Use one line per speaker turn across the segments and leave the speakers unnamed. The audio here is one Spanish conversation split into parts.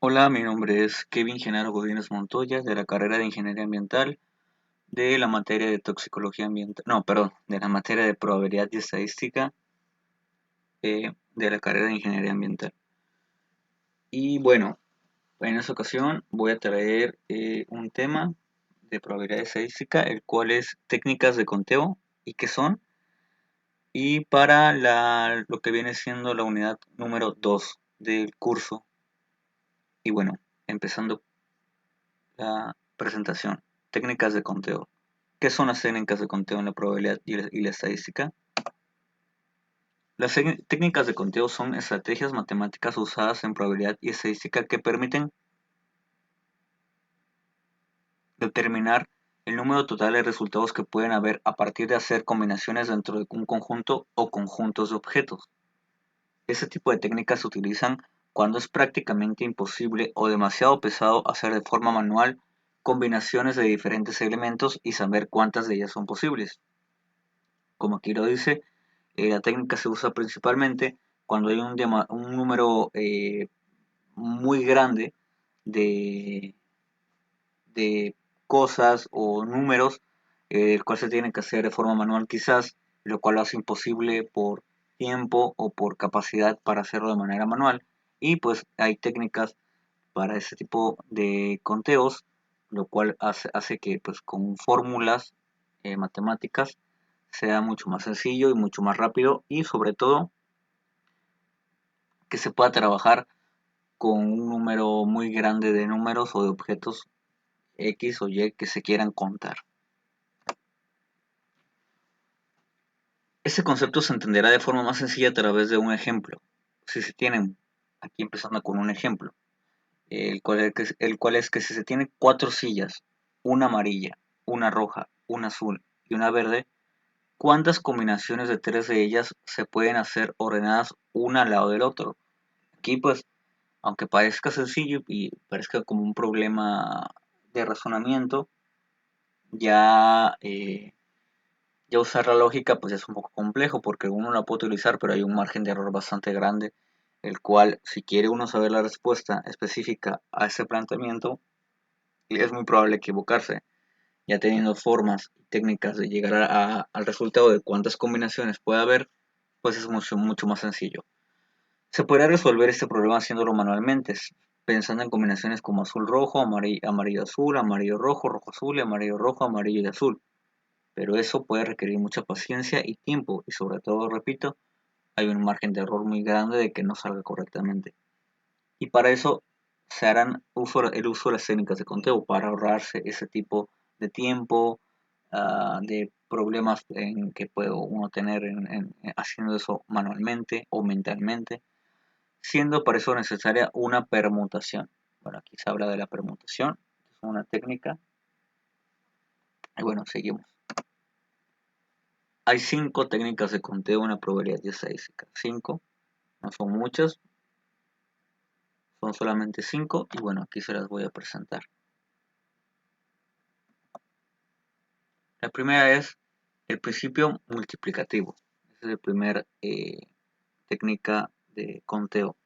Hola, mi nombre es Kevin Genaro Godínez Montoya, de la carrera de Ingeniería Ambiental, de la materia de toxicología ambiental, no, perdón, de la materia de probabilidad y estadística, de la carrera de Ingeniería Ambiental. Y bueno, en esta ocasión voy a traer un tema de probabilidad y estadística, el cual es técnicas de conteo y qué son, y para lo que viene siendo la unidad número 2 del curso. Y bueno, empezando la presentación. Técnicas de conteo. ¿Qué son las técnicas de conteo en la probabilidad y la estadística? Las técnicas de conteo son estrategias matemáticas usadas en probabilidad y estadística que permiten determinar el número total de resultados que pueden haber a partir de hacer combinaciones dentro de un conjunto o conjuntos de objetos. Este tipo de técnicas se utilizan cuando es prácticamente imposible o demasiado pesado hacer de forma manual combinaciones de diferentes elementos y saber cuántas de ellas son posibles. Como aquí lo dice, la técnica se usa principalmente cuando hay un número muy grande de, de cosas o números, el cual se tiene que hacer de forma manual quizás, lo cual lo hace imposible por tiempo o por capacidad para hacerlo de manera manual. Y pues hay técnicas para ese tipo de conteos, lo cual hace que pues con fórmulas matemáticas sea mucho más sencillo y mucho más rápido, y sobre todo que se pueda trabajar con un número muy grande de números o de objetos X o Y que se quieran contar. Este concepto se entenderá de forma más sencilla a través de un ejemplo. Si se tienen, aquí empezando con un ejemplo, el cual es que si se tienen 4 sillas, una amarilla, una roja, una azul y una verde, ¿cuántas combinaciones de 3 de ellas se pueden hacer ordenadas una al lado del otro? Aquí pues, aunque parezca sencillo y parezca como un problema de razonamiento, ya, ya usar la lógica pues es un poco complejo, porque uno la puede utilizar, pero hay un margen de error bastante grande, el cual, si quiere uno saber la respuesta específica a ese planteamiento, es muy probable equivocarse. Ya teniendo formas y técnicas de llegar al resultado de cuántas combinaciones puede haber, pues es mucho, mucho más sencillo. Se podría resolver este problema haciéndolo manualmente, pensando en combinaciones como azul-rojo, amarillo-azul, amarillo-rojo, rojo-azul y amarillo-rojo, amarillo y azul. Pero eso puede requerir mucha paciencia y tiempo, y sobre todo, repito, hay un margen de error muy grande de que no salga correctamente. Y para eso se harán el uso de las técnicas de conteo, para ahorrarse ese tipo de tiempo, de problemas en que puede uno tener haciendo eso manualmente o mentalmente, siendo para eso necesaria una permutación. Bueno, aquí se habla de la permutación, es una técnica, y bueno, seguimos. Hay 5 técnicas de conteo en la probabilidad y estadística. 5, no son muchas, son solamente 5, y bueno, aquí se las voy a presentar. La primera es el principio multiplicativo. Esa es la primera técnica de conteo,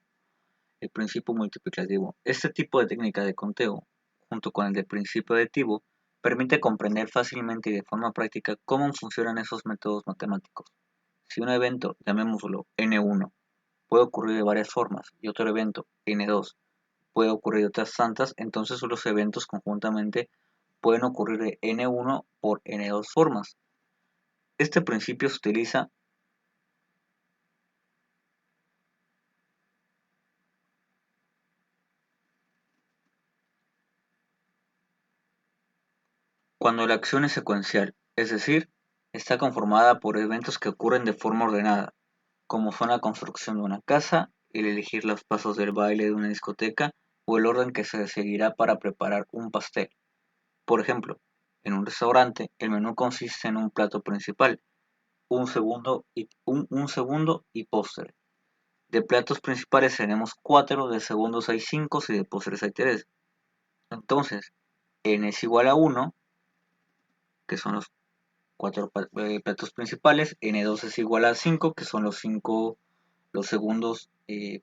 el principio multiplicativo. Este tipo de técnica de conteo, junto con el de principio aditivo, permite comprender fácilmente y de forma práctica cómo funcionan esos métodos matemáticos. Si un evento, llamémoslo N1, puede ocurrir de varias formas y otro evento, N2, puede ocurrir de otras tantas, entonces los eventos conjuntamente pueden ocurrir de N1 por N2 formas. Este principio se utiliza cuando la acción es secuencial, es decir, está conformada por eventos que ocurren de forma ordenada, como son la construcción de una casa, el elegir los pasos del baile de una discoteca o el orden que se seguirá para preparar un pastel. Por ejemplo, en un restaurante, el menú consiste en un plato principal, un segundo y postre. De platos principales tenemos 4, de segundos hay 5 y de postres hay 3. Entonces, n es igual a 1, que son los 4 platos principales, n2 es igual a 5, que son los segundos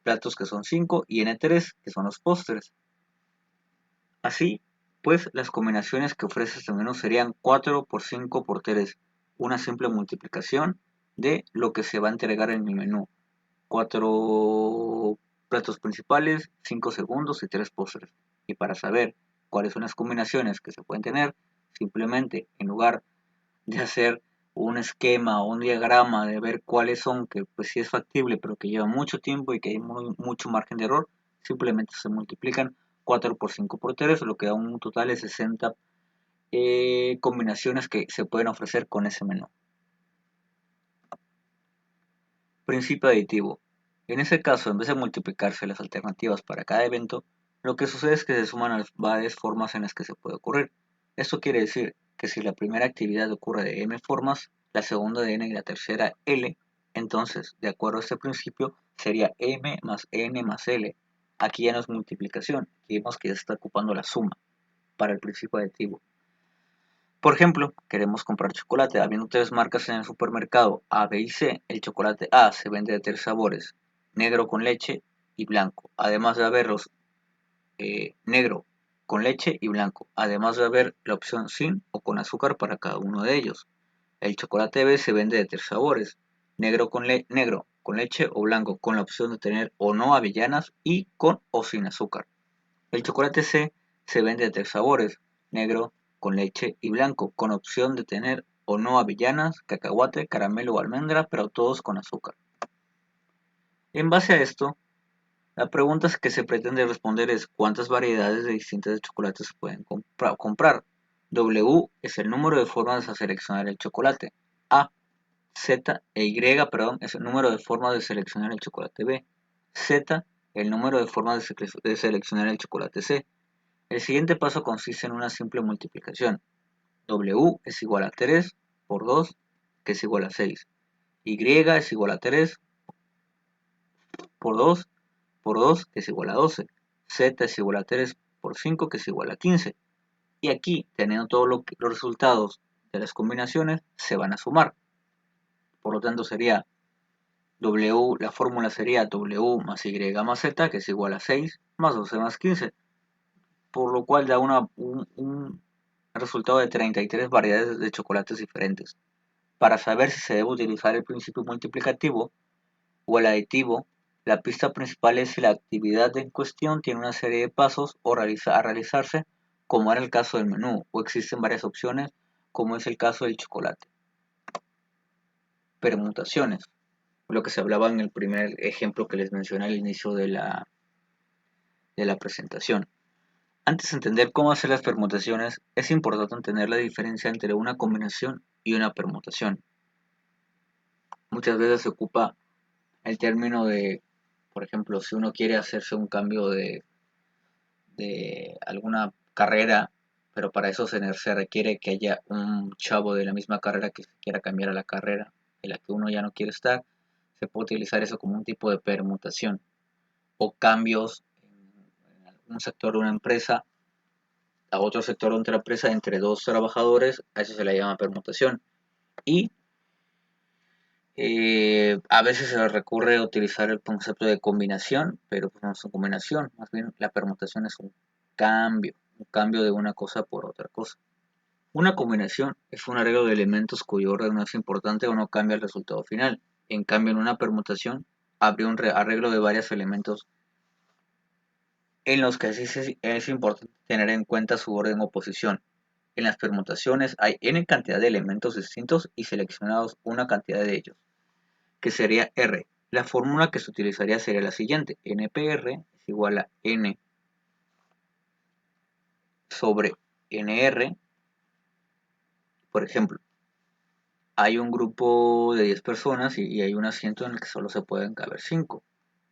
platos, que son 5, y n3, que son los postres. Así, pues las combinaciones que ofrece este menú serían 4 por 5 por 3, una simple multiplicación de lo que se va a entregar en el menú. 4 platos principales, 5 segundos y 3 postres. Y para saber cuáles son las combinaciones que se pueden tener, simplemente en lugar de hacer un esquema o un diagrama de ver cuáles son, que pues sí es factible, pero que lleva mucho tiempo y que hay mucho margen de error, simplemente se multiplican 4 por 5 por 3, lo que da un total de 60 combinaciones que se pueden ofrecer con ese menú. Principio aditivo. En ese caso, en vez de multiplicarse las alternativas para cada evento, lo que sucede es que se suman las varias formas en las que se puede ocurrir. Esto quiere decir que si la primera actividad ocurre de m formas, la segunda de n y la tercera l, entonces, de acuerdo a este principio, sería m más n más l. Aquí ya no es multiplicación, aquí vemos que ya se está ocupando la suma para el principio aditivo. Por ejemplo, queremos comprar chocolate. Habiendo tres marcas en el supermercado A, B y C, el chocolate A se vende de tres sabores, negro con leche y blanco. Además de haberlos negro con leche y blanco. Además de haber la opción sin o con azúcar para cada uno de ellos. El chocolate B se vende de tres sabores, negro con leche o blanco, con la opción de tener o no avellanas y con o sin azúcar. El chocolate C se vende de tres sabores, negro, con leche y blanco, con opción de tener o no avellanas, cacahuate, caramelo o almendra, pero todos con azúcar. En base a esto, la pregunta que se pretende responder es ¿cuántas variedades de distintas de chocolate se pueden comprar? W es el número de formas de seleccionar el chocolate. A, Z e Y, es el número de formas de seleccionar el chocolate B. Z, el número de formas de seleccionar el chocolate C. El siguiente paso consiste en una simple multiplicación. W es igual a 3 por 2, que es igual a 6. Y es igual a 3 por 2, que es igual a 12. Z es igual a 3 por 5, que es igual a 15. Y aquí, teniendo todos los resultados de las combinaciones, se van a sumar. Por lo tanto, sería W, la fórmula sería W más Y más Z, que es igual a 6, más 12 más 15. Por lo cual da un resultado de 33 variedades de chocolates diferentes. Para saber si se debe utilizar el principio multiplicativo o el aditivo, la pista principal es si la actividad en cuestión tiene una serie de pasos a realizarse, como era el caso del menú, o existen varias opciones, como es el caso del chocolate. Permutaciones, lo que se hablaba en el primer ejemplo que les mencioné al inicio de la presentación. Antes de entender cómo hacer las permutaciones, es importante entender la diferencia entre una combinación y una permutación. Muchas veces se ocupa el término de, por ejemplo, si uno quiere hacerse un cambio de alguna carrera, pero para eso se requiere que haya un chavo de la misma carrera que se quiera cambiar a la carrera en la que uno ya no quiere estar, se puede utilizar eso como un tipo de permutación o cambios en un sector de una empresa a otro sector de otra empresa entre dos trabajadores, a eso se le llama permutación. Y a veces se recurre a utilizar el concepto de combinación, pero pues no es una combinación, más bien la permutación es un cambio de una cosa por otra cosa. Una combinación es un arreglo de elementos cuyo orden no es importante o no cambia el resultado final. En cambio, en una permutación habría un arreglo de varios elementos en los que sí es importante tener en cuenta su orden o posición. En las permutaciones hay n cantidad de elementos distintos y seleccionados una cantidad de ellos, que sería R. La fórmula que se utilizaría sería la siguiente: NPR es igual a N sobre NR. Por ejemplo, hay un grupo de 10 personas y hay un asiento en el que solo se pueden caber 5.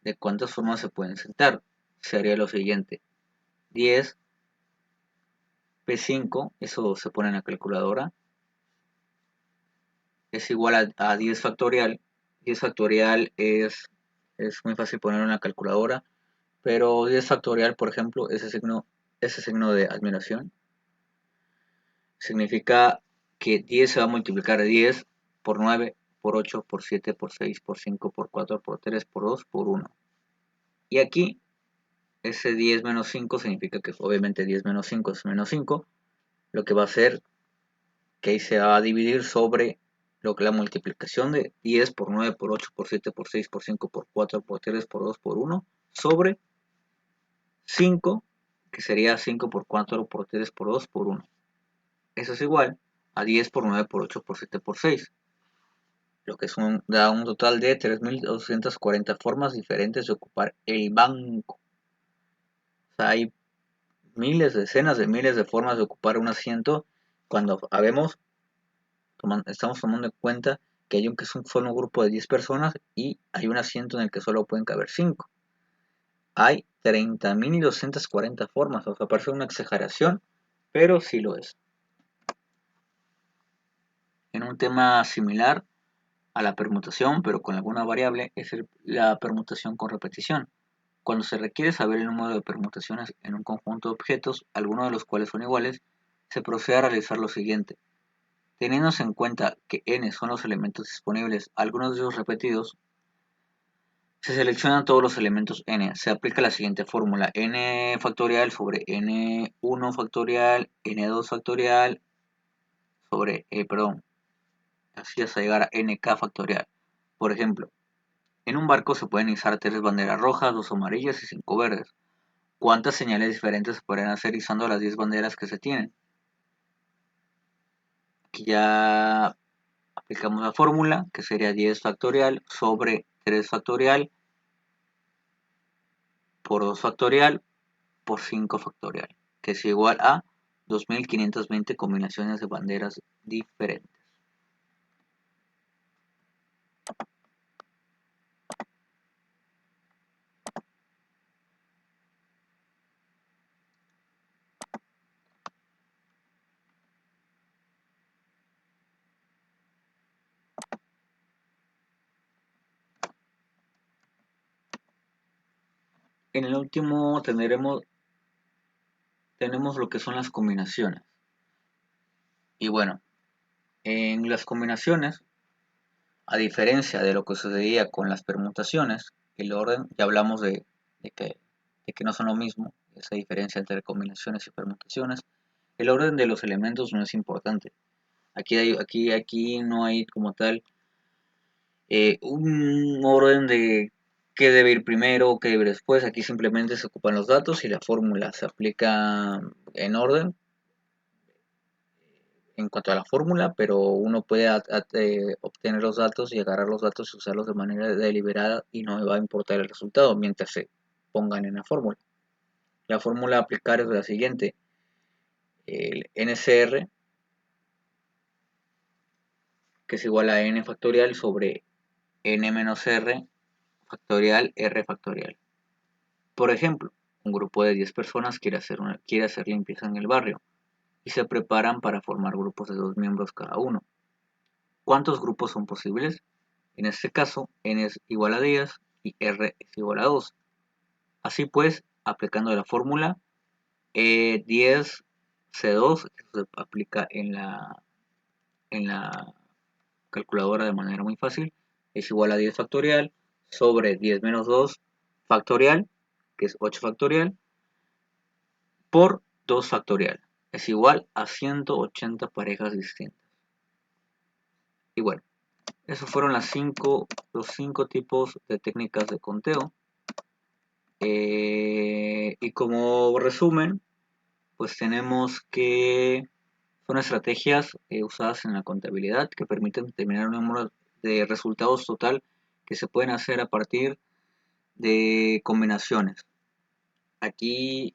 ¿De cuántas formas se pueden sentar? Sería lo siguiente: 10 P5, eso se pone en la calculadora, es igual a 10 factorial. 10 factorial es muy fácil ponerlo en la calculadora, pero 10 factorial, por ejemplo, ese signo de admiración, significa que 10 se va a multiplicar 10 por 9, por 8, por 7, por 6, por 5, por 4, por 3, por 2, por 1. Y aquí ese 10 menos 5 significa que obviamente 10 menos 5 es menos 5, lo que va a hacer que ahí se va a dividir sobre lo que la multiplicación de 10 por 9 por 8 por 7 por 6 por 5 por 4 por 3 por 2 por 1 sobre 5, que sería 5 por 4 por 3 por 2 por 1. Eso es igual a 10 por 9 por 8 por 7 por 6, lo que da un total de 3.240 formas diferentes de ocupar el banco. O sea, hay miles, decenas de miles de formas de ocupar un asiento cuando estamos tomando en cuenta que hay un solo grupo de 10 personas y hay un asiento en el que solo pueden caber 5. Hay 30.240 formas, o sea, parece una exageración, pero sí lo es. En un tema similar a la permutación, pero con alguna variable, es la permutación con repetición. Cuando se requiere saber el número de permutaciones en un conjunto de objetos, algunos de los cuales son iguales, se procede a realizar lo siguiente. Teniéndose en cuenta que n son los elementos disponibles, algunos de ellos repetidos, se seleccionan todos los elementos n. Se aplica la siguiente fórmula: n factorial sobre n1 factorial, n2 factorial sobre, así hasta llegar a nk factorial. Por ejemplo, en un barco se pueden izar 3 banderas rojas, 2 amarillas y 5 verdes. ¿Cuántas señales diferentes se pueden hacer izando las 10 banderas que se tienen? Aquí ya aplicamos la fórmula, que sería 10 factorial sobre 3 factorial por 2 factorial por 5 factorial, que es igual a 2520 combinaciones de banderas diferentes. En el último tenemos lo que son las combinaciones. Y bueno, en las combinaciones, a diferencia de lo que sucedía con las permutaciones, el orden, ya hablamos de que no son lo mismo, esa diferencia entre combinaciones y permutaciones. El orden de los elementos no es importante. Aquí no hay como tal un orden de qué debe ir primero, qué debe ir después. Aquí simplemente se ocupan los datos y la fórmula se aplica en orden en cuanto a la fórmula, pero uno puede obtener los datos y agarrar los datos y usarlos de manera deliberada y no me va a importar el resultado mientras se pongan en la fórmula. La fórmula a aplicar es la siguiente: el NCR, que es igual a n factorial sobre n menos r factorial r factorial. Por ejemplo, un grupo de 10 personas quiere hacer limpieza en el barrio y se preparan para formar grupos de 2 miembros cada uno. ¿Cuántos grupos son posibles? En este caso, n es igual a 10 y r es igual a 2. Así pues, aplicando la fórmula, 10 C2, eso se aplica en la calculadora de manera muy fácil, es igual a 10 factorial sobre 10 menos 2 factorial, que es 8 factorial, por 2 factorial. Es igual a 180 parejas distintas. Y bueno, esos fueron los 5 tipos de técnicas de conteo. Y como resumen, pues tenemos que son estrategias usadas en la contabilidad que permiten determinar un número de resultados total que se pueden hacer a partir de combinaciones. Aquí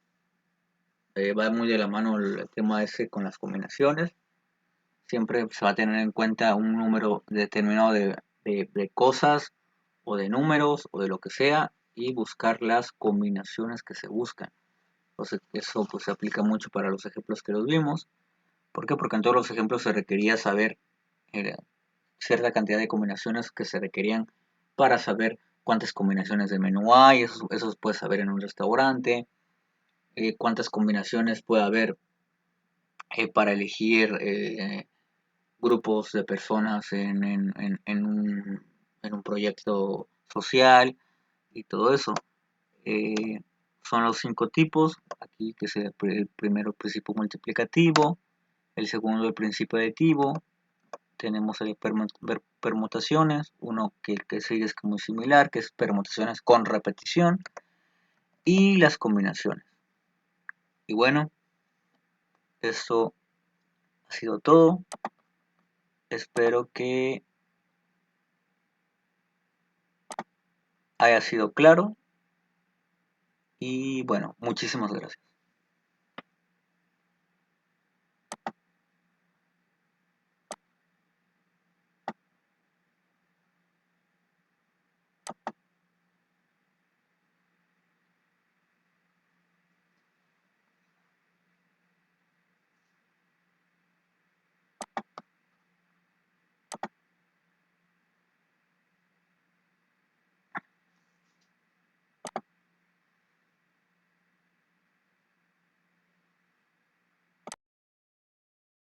va muy de la mano el tema ese con las combinaciones. Siempre se va a tener en cuenta un número determinado de cosas o de números o de lo que sea y buscar las combinaciones que se buscan. Entonces eso pues se aplica mucho para los ejemplos que los vimos. ¿Por qué? Porque en todos los ejemplos se requería saber eh, cierta cantidad de combinaciones que se requerían para saber cuántas combinaciones de menú hay, eso se puede saber en un restaurante, cuántas combinaciones puede haber para elegir grupos de personas en un proyecto social y todo eso. son los 5 tipos. Aquí que es el primero, principio multiplicativo, el segundo, el principio aditivo. Tenemos el permutaciones, uno que sigue es muy similar, que es permutaciones con repetición, y las combinaciones. Y bueno, eso ha sido todo. Espero que haya sido claro. Y bueno, muchísimas gracias.